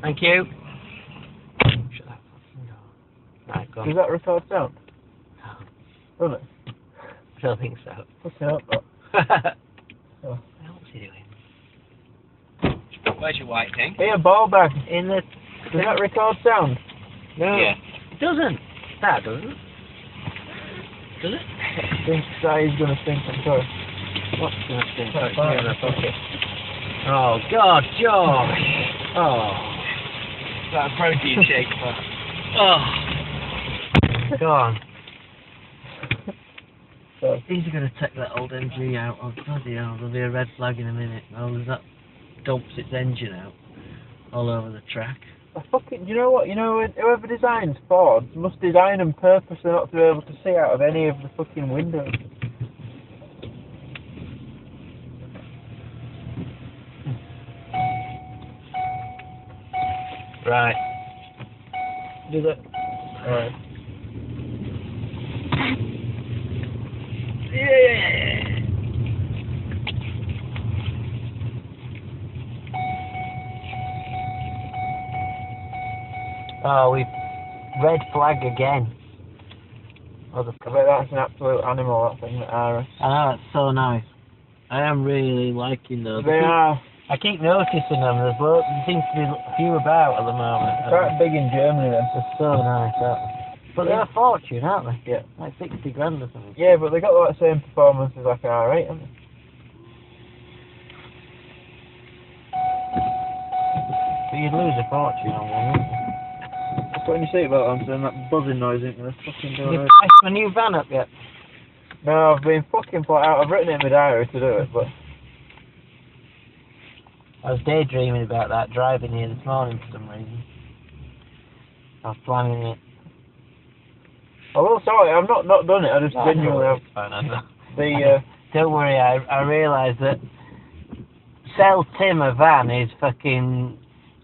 Thank you. Shut that fucking door. Right, go on. Does that record sound? No, Does it? I don't think so. Fucking up, but. Oh. What's he doing? Where's your white thing? Here, ball bag. In the... Does that record sound? No. Yeah. It doesn't. That doesn't. Does it? I think that is going to stink, I'm sorry. What's going to stink? That's It's fine. in my pocket. Oh, God, George! Oh. That protein shake. Oh. Go on. So, These are going to take that old MG out. Oh, bloody hell. There'll be a red flag in a minute. Oh, that dumps its engine out all over the track. I fucking, you know what? You know, whoever designs Fords must design them purposely not to be able to see out of any of the fucking windows. Right. Do that. Alright. Yeah. Oh, we've red flag again. Oh, the I bet that's an absolute animal, that thing, that RS. I know, it's so nice. I am really liking those. They are I keep noticing them. There seems to be a few about at the moment. quite big in Germany, then. They're so nice, aren't they? But they're a fortune, aren't they? Yeah. Like 60 grand or something. Yeah, but they got that same performance as like an R8, haven't they? But you'd lose a fortune on one, wouldn't you? Just putting your seatbelt on, so then that buzzing noise isn't going to fucking do Have you it. priced my new van up yet? No, I've been fucking flat out. I've written it in my diary to do it, but... I was daydreaming about that driving here this morning for some reason. I was planning it. I will sort it. I've not done it. I just genuinely have. It's fine, I know. Don't worry, I realise that sell Tim a van is fucking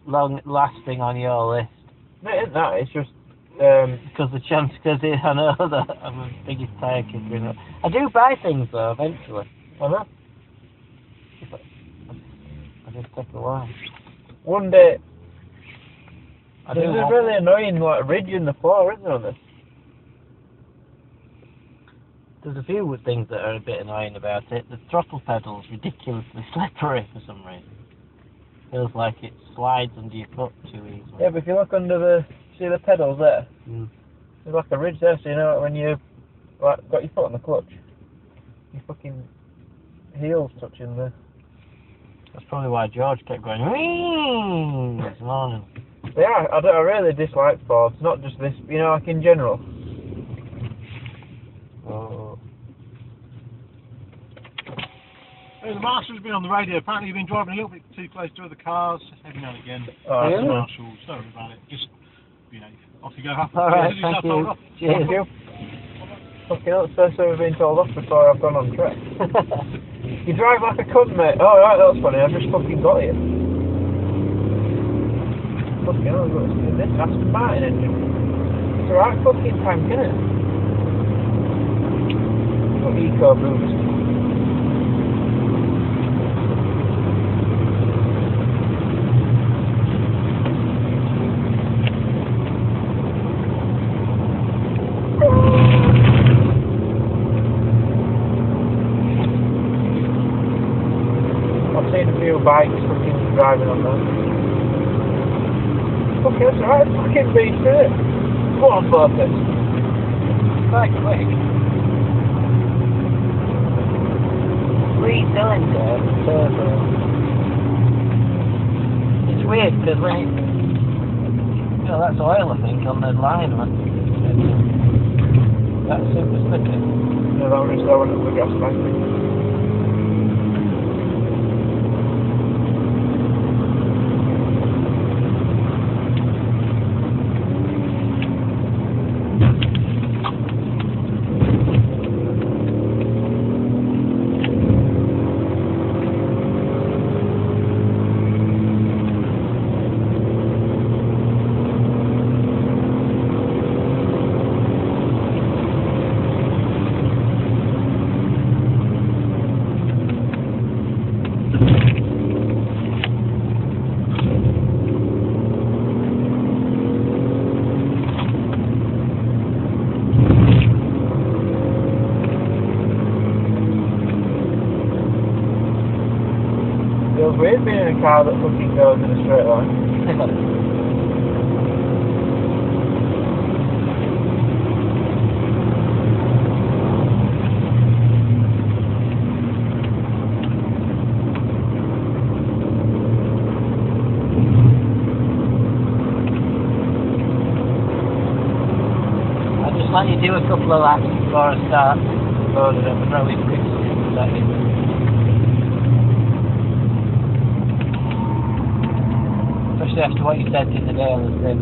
long lasting on your list. No, it isn't that. It's just... Because I know that I'm the biggest tire kicker in it. I do buy things though, eventually. I know. I just take a while. One day... I There's do a have- really annoying like ridge in the floor, isn't there, on this? There's a few things that are a bit annoying about it. The throttle pedal's ridiculously slippery for some reason. Feels like it slides under your foot too easily. Yeah, but if you look under the... See the pedals there? Mm. There's like a ridge there, so you know when you like got your foot on the clutch, your fucking heels touching the... That's probably why George kept going "Whee!" this morning. Yeah, I really dislike Fords, not just this, you know, like in general. Oh. Hey, the marshal's been on the radio. Apparently you've been driving a little bit too close to other cars every now and again. Oh, Really? Marshal, don't worry about it. Just, you know, off you go. Alright, thank you. Cheers. Thank you. Fucking hell, it's the first time we've been told off before I've gone on track. You drive like a cunt, mate. Oh, right, that's funny. I've just fucking got you. Fucking hell, I've got to see this Aston Martin engine. It's a right fucking tank, isn't it? Got eco boost. I've seen a few bikes fucking driving on that. Fucking, that's a right fucking beast, isn't it? Go on, Focus. Quite quick. 3-cylinder turbo. It's weird because when it... You know, that's oil I think on the line. That's super slippy. No, that was that one at the gas tank. weird being in a car that fucking goes in a straight line. Let you do a couple of laps before I start loading up and throwing criticisms at you. Especially after what you said the other day on the sim.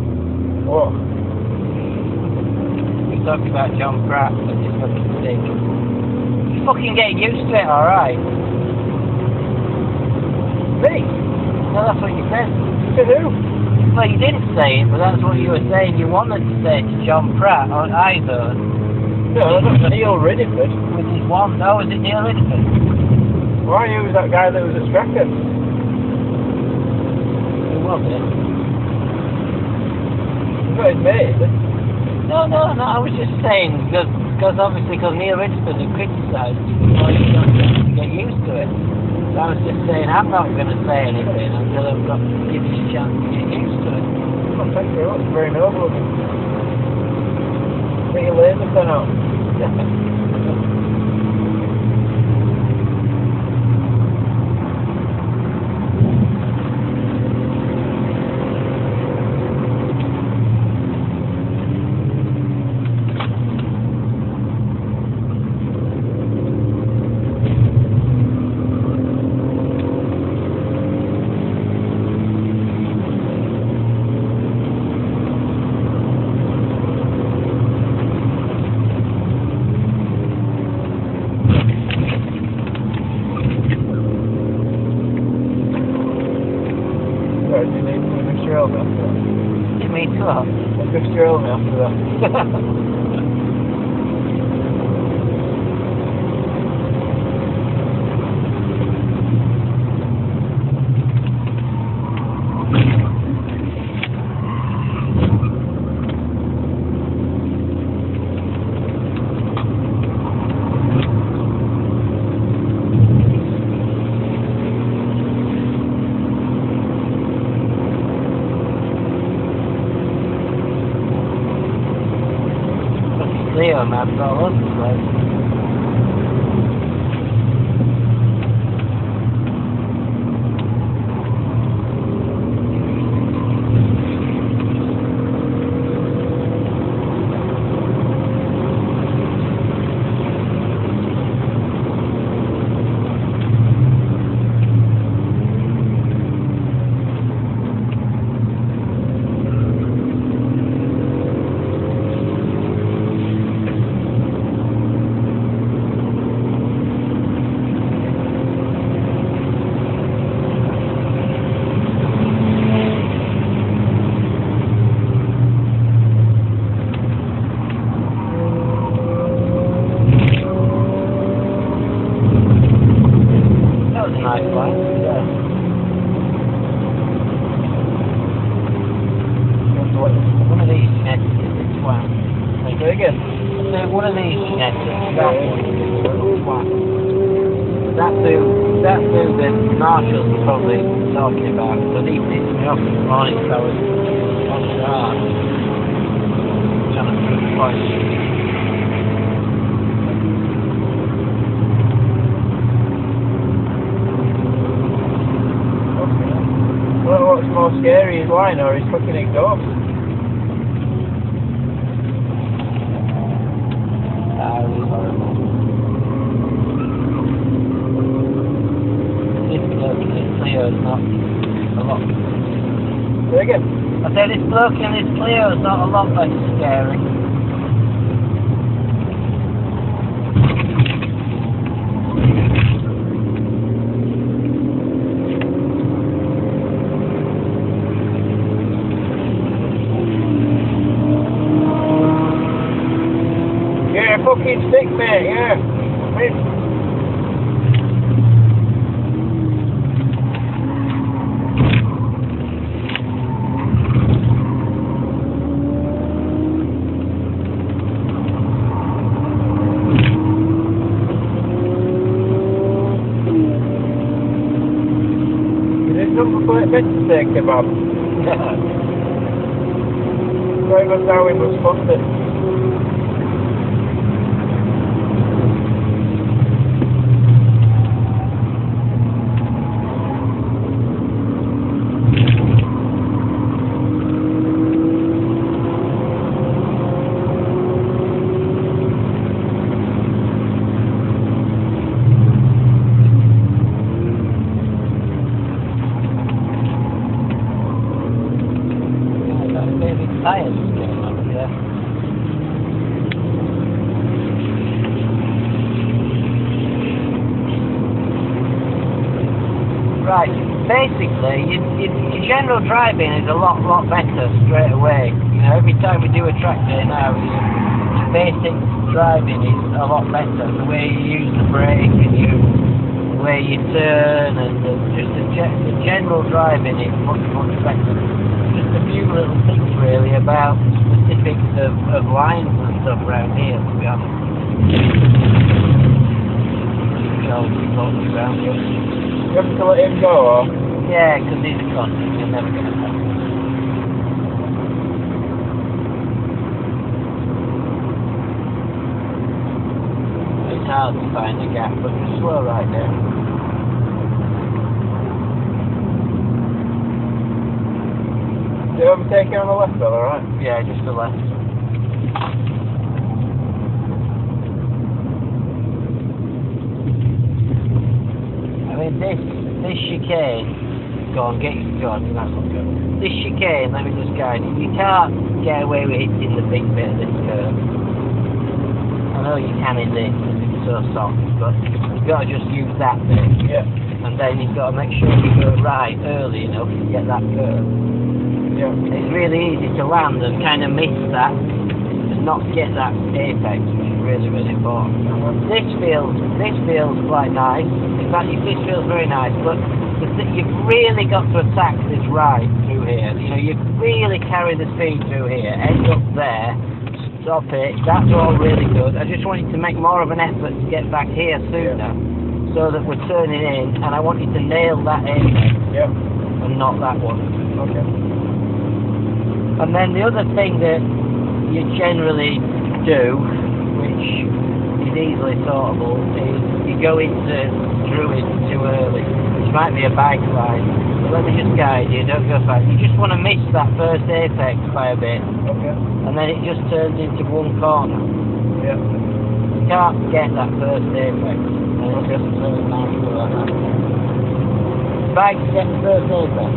What? We were talking about John Pratt and his fucking stick. You fucking get used to it, alright? Me? No, that's what you said. To who? Well, you didn't say it, but that's what you were saying. You wanted to say it to John Pratt on either. No, that's Neil Ridiford. With his one. Oh, was it Neil Ridiford? Why, who was that guy that was at Stracker? Who was it? He's got his mate, is it? No, I was just saying, because obviously, because Neil Ridiford had criticised you before you got to get used to it. So I was just saying, I'm not going to say anything until I've got to give you a chance to get used to it. Oh, thank you very much. Very noble of you. Get your laser pen out. Sorry, do you need to miss your helmet after that? You mean what? Miss your helmet after that. Leo maps all over the place. Nice one. Yeah. One of these genetics is a twat. Say again. So one of these genetics, that one is a little twat. That dude that Marshall's probably talking about, because he pissed me off this morning because I was on the yard trying to prove the point. Well, what's more scary, his line or his fucking exhaust? That was horrible. This Clio is not a lot. Say again. I said this bloke in this Clio is not a lot less scary. Fucking stick, mate, yeah. steak kebab. Same as how it was funded. Tires going up there. Right, basically, your general driving is a lot better straight away. You know, every time we do a track day now, your basic driving is a lot better. The way you use the brake and the way you turn and just the general driving is much better. Just a few little things really about specifics of lines and stuff around here, to be honest. I'll talk to you about it. You have to let him go, or? Yeah, because he's a cunt. You're never going to know. It's hard to find a gap, but just slow right down. Do you overtake you on the left, though, alright? Yeah, just the left. I mean, this chicane, go on, that's not good. This chicane, let me just guide you. You can't get away with hitting the big bit of this curve. I know you can in this, it's so soft, but you've got to just use that bit. Yeah. And then you've got to make sure you go right early enough to get that curve. Yeah. It's really easy to land and kind of miss that, and not get that apex, which is really important. This feels quite nice. In fact, this feels very nice, but you've really got to attack this ride through here. You know, you really carry the speed through here, end up there, stop it. That's all really good. I just want you to make more of an effort to get back here sooner, so that we're turning in, and I want you to nail that apex, and not that one. Okay. And then the other thing that you generally do, which is easily sortable, is you go into Druid too early, which might be a bike line. But let me just guide you, don't go fast. You just want to miss that first apex by a bit, and then it just turns into one corner. Yeah. You can't get that first apex, and it just turns out like that. Bikes get the first apex.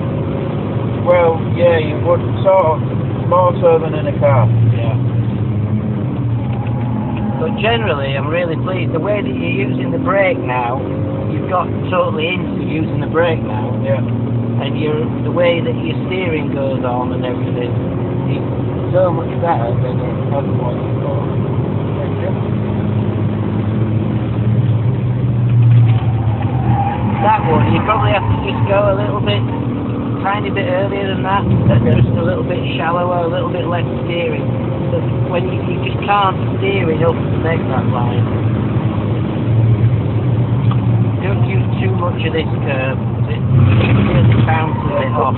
Well, yeah, you would sort of, more so than in a car. Yeah. But generally, I'm really pleased. The way that you're using the brake now, you've got totally into using the brake now. Yeah. And the way that your steering goes on and everything is so much better than it ever was before. That one, you probably have to just go a little bit, tiny bit earlier than that, just a little bit shallower, a little bit less steering. So when you just can't steer enough to make that line. Don't use too much of this curve, it really bounces it off.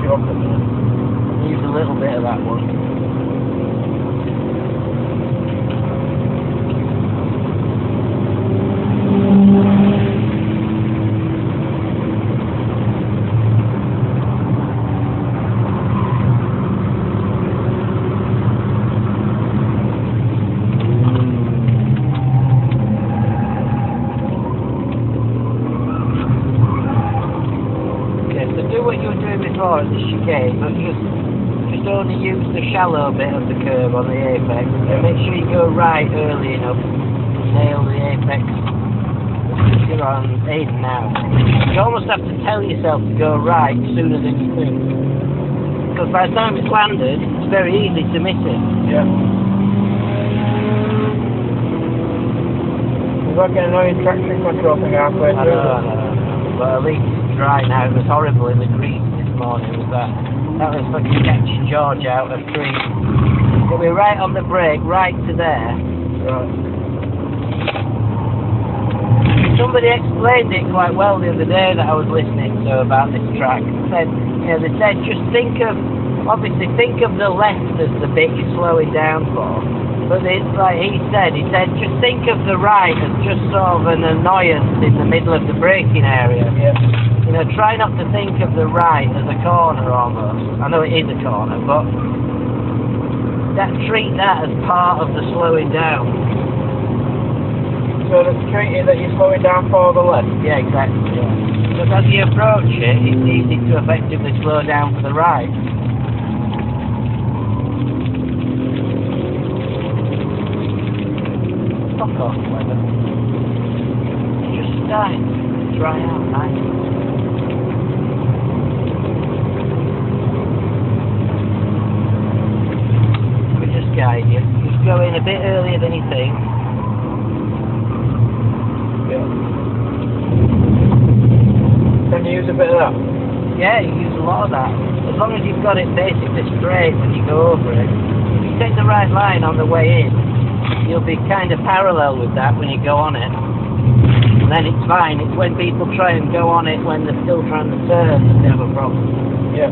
Use a little bit of that one. At the chicane, but just only use the shallow bit of the curve on the apex, and make sure you go right early enough to nail the apex. You're on 8 now. You almost have to tell yourself to go right sooner than you think, because by the time it's landed, it's very easy to miss it. Yeah. You're not getting annoying traction control thing halfway through. I know, but at least it's dry now. It was horrible in the grease morning with that. That was fucking catching George out of trees. But we're right on the brake, right to there. Right. somebody explained it quite well the other day that I was listening to about this track. They said just think of the left as the bit you're slowing down for. But it's like he said just think of the right as just sort of an annoyance in the middle of the braking area. Yeah. You know, try not to think of the right as a corner almost. I know it is a corner, but treat that as part of the slowing down. So let's treat it that you're slowing down for the left? Yeah, exactly. Yeah. Because as you approach it, it's easy to effectively slow down for the right. Fuck off, weather. Just starting to dry out nicely. We just guide you. Just go in a bit earlier than you think. Yeah. Can you use a bit of that? Yeah, you use a lot of that. As long as you've got it basically straight when you go over it. If you take the right line on the way in, you'll be kind of parallel with that when you go on it. And then it's fine. It's when people try and go on it when they're still trying to turn that they have a problem. Yeah.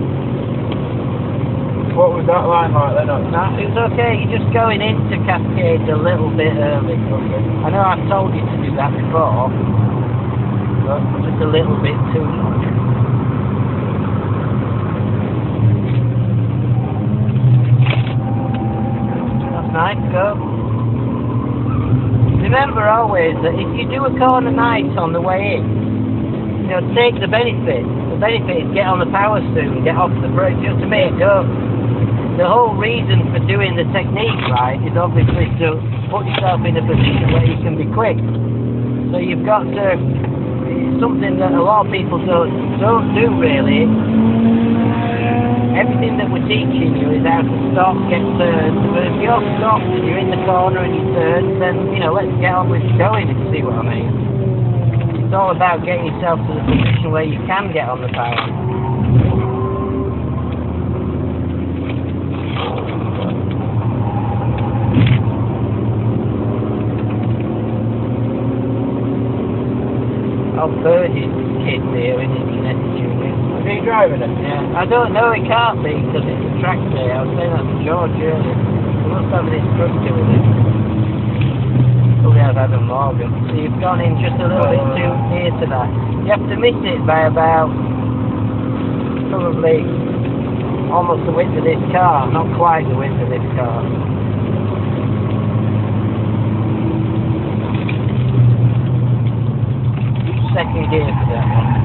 What was that line like then? No, it was okay. You're just going into Cascade a little bit early. Okay. I know I've told you to do that before, but just a little bit too much. That's nice, go. Remember always that if you do a corner nice on the way in, you know, take the benefit. The benefit is get on the power soon, get off the brake. You know what I mean? The whole reason for doing the technique right is obviously to put yourself in a position where you can be quick. So you've got to, it's something that a lot of people don't do really. Everything that we're teaching you is how to stop, get turned. But if you're stopped and you're in the corner and you turn, then, you know, let's get on with going, if you see what I mean. It's all about getting yourself to the position where you can get on the power. Oh, Birdie's kid here in his genetic unit. Is he driving it? Yeah. I don't know, it can't be because it's a TrackSpy. I was saying that to George earlier. He must have an instructor with it. Probably have Adam Morgan. So you've gone in just a little bit too near to that. You have to miss it by about probably almost the width of this car, not quite the width of this car. Second gear for that one.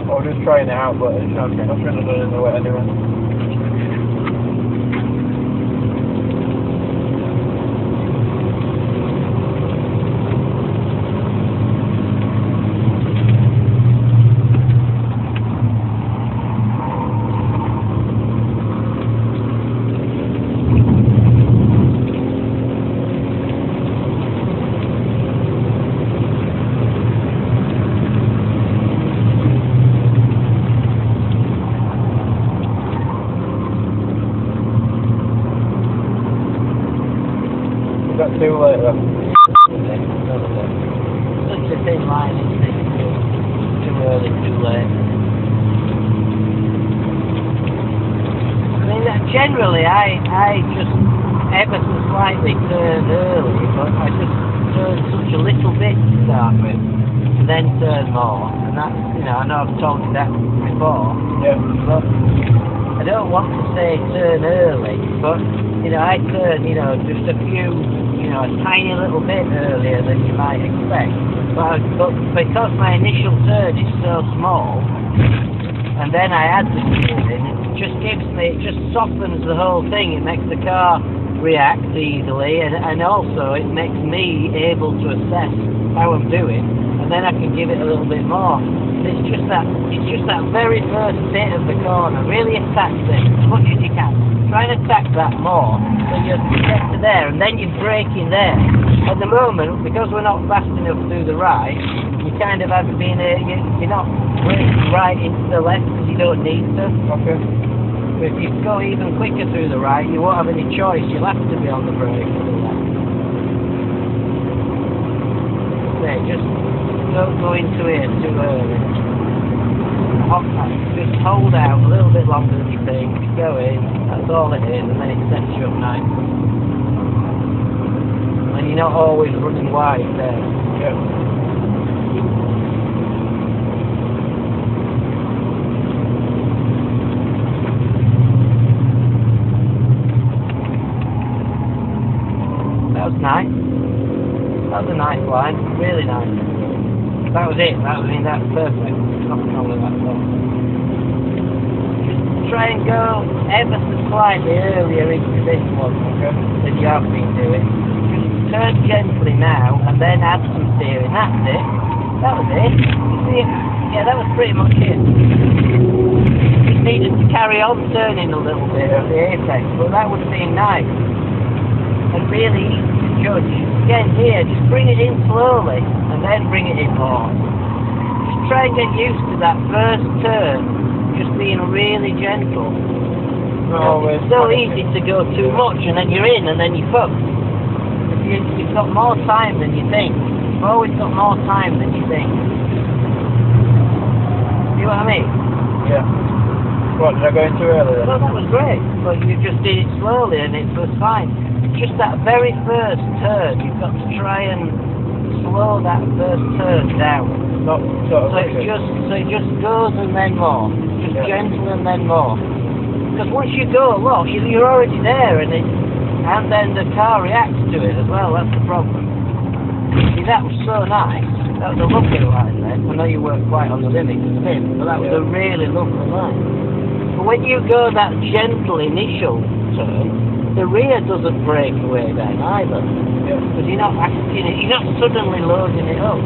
Or just trying it out, but it's okay. I shouldn't have done it in the way anyway. Is that too late then? Such a thin line, isn't it? Too early, too late. I mean, generally, I just ever so slightly turn early, but I just turn such a little bit to start with, and then turn more. And that's, you know, I know I've told you that before. Yeah. But I don't want to say turn early, but, you know, I turn, you know, just a few, you know, a tiny little bit earlier than you might expect. But because my initial turn is so small, and then I add the steering, it just softens the whole thing. It makes the car react easily, and also it makes me able to assess how I'm doing, and then I can give it a little bit more. It's just that very first bit of the corner. Really attack it as much as you can. Try and attack that more, so you get to there, and then you brake in there. At the moment, because we're not fast enough to do the right, you kind of have been you're not braking right into the left because you don't need to. Okay. If you go even quicker through the right, you won't have any choice. You'll have to be on the brake to do that. say, just don't go into it too early. Just hold out a little bit longer than you think, go in, that's all it is, and then it sets you up nice. And you're not always running wide there. Yeah. That was nice. That was a nice line, really nice. That was it, that was perfect. Nothing wrong with that at all. Just try and go ever so slightly earlier into this one than you have been doing. Just turn gently now and then add some steering. That's it. That was it. You see it? Yeah, that was pretty much it. Just needed to carry on turning a little bit at the apex, but that would have been nice. And really easy to judge. Again here, just bring it in slowly and then bring it in more. Just try and get used to that first turn, just being really gentle. It's so easy to go too much and then you're in and then you fuck. You've got more time than you think. You've always got more time than you think. See what I mean? Yeah. What, did I go in too early then? Well, that was great, but you just did it slowly and it was fine. Just that very first turn, you've got to try and slow that first turn down. Not sort of So it just goes and then more. Just gentle and then more. Because once you go a lot, you're already there and then the car reacts to it as well, that's the problem. See, that was so nice. That was a lovely line then. I know you weren't quite on the limit to spin, but that was a really lovely line. But when you go that gentle initial turn, the rear doesn't break away then either. Because you're not suddenly loading it up.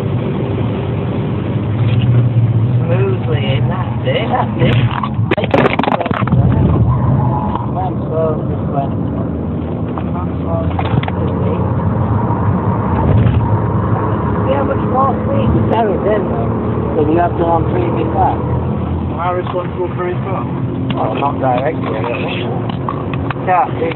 Smoothly in, that's it. Land slow, just land slow. Land slow, see how much more speed you carried in though than you have done on previous laps? Am I responsible for his car? Well, not directly, I don't think so. Can't be.